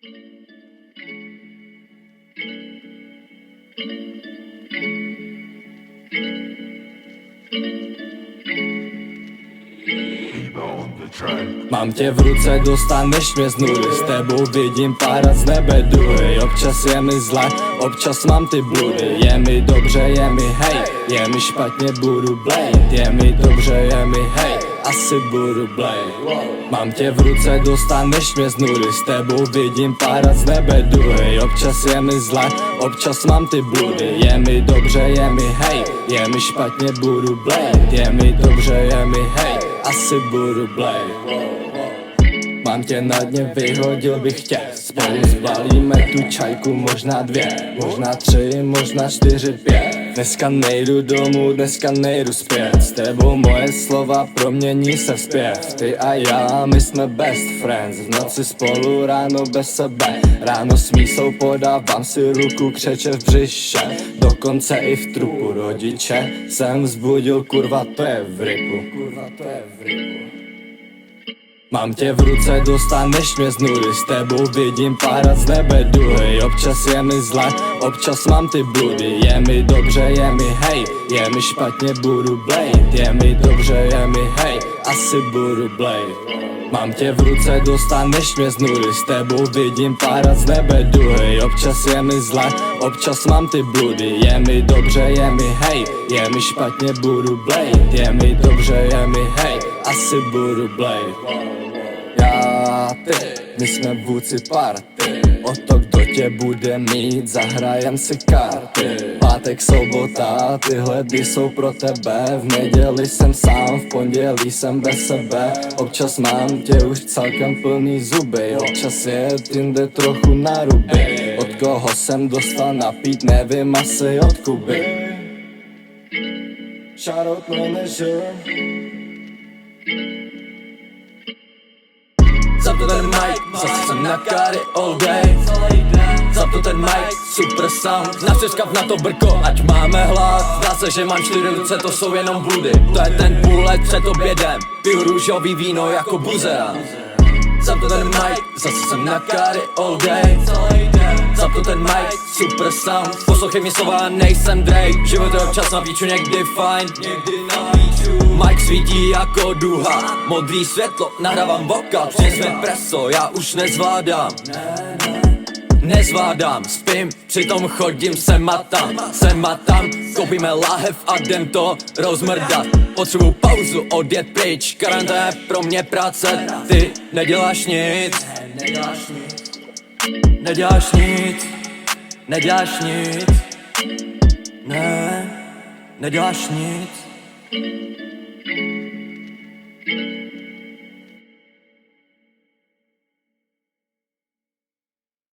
Mám tě v ruce, dostaneš mě z nuly. S tebou vidím párat z nebe duhy. Občas je mi zle, občas mám ty bludy. Je mi dobře, je mi hej, je mi špatně, budu blade. Je mi dobře, je mi hej, asi budu blade. Mám tě v ruce, dostaneš mě z nuly. S tebou vidím párat z nebe duhy. Občas je mi zle, občas mám ty bludy. Je mi dobře, je mi hej, je mi špatně, budu blade. Je mi dobře, je mi hej, asi budu blade. Mám tě na dně, vyhodil bych tě. Spolu zbalíme tu čajku, možná 2, možná 3, možná 4, 5. Dneska nejdu domů, dneska nejdu zpět. S tebou moje slova promění se vzpěv. Ty a já, my jsme best friends. V noci spolu, ráno bez sebe. Ráno s mísou podávám si ruku, křeče v břiše. Dokonce i v trupu rodiče jsem vzbudil, kurva to je v ripu. Kurva to je v ripu. Mám tě v ruce, dostaneš mě z nuly. S tebou vidím párat z nebe duhy. Občas je mi zle, občas mám ty bludy. Je mi dobře, je mi hej, je mi špatně, budu blade. Je mi dobře, je mi hej, asi budu blade. Mám tě v ruce, dostaneš mě z nuly. S tebou vidím párat z nebe duhy. Občas je mi zle, občas mám ty bludy. Je mi dobře, je mi hej, je mi špatně, budu blade. Je mi dobře, je mi hej, asi budu blade. My jsme vůdci party. O to, kdo tě bude mít, zahrajem si karty. Pátek, sobota, tyhle dny jsou pro tebe. V neděli jsem sám, v pondělí jsem bez sebe. Občas mám tě už celkem plný zuby. Občas je jinde trochu na ruby. Od koho jsem dostal napít, nevím, asi od Kuby. Shoutout manager. Zapnu ten mic, zase jsem na káry all day. Zapnu ten mic, super sound. Nařezkav na to brko, ať máme hlad. Zdá se, že mám 4 ruce, to jsou jenom bludy. To je ten půl let před obědem. Piju růžový víno jako buzera. Zapnu ten mic, zase jsem na káry all day. Zapnu ten mic, super sound. Poslouchej mi slova, nejsem Drake. Život je občas na píču, někdy fajn, někdy na píču. Mike svítí jako duha, modrý světlo, nahrávám vokal. Přines mi preso, já už nezvládám. Nezvládám, spím, přitom chodím sem a tam. Koupíme láhev a jdem to rozmrdat. Potřebuju pauzu, odjet pryč, karanténa je pro mě práce. Ty neděláš nic, neděláš nic, neděláš nic, ne, neděláš nic.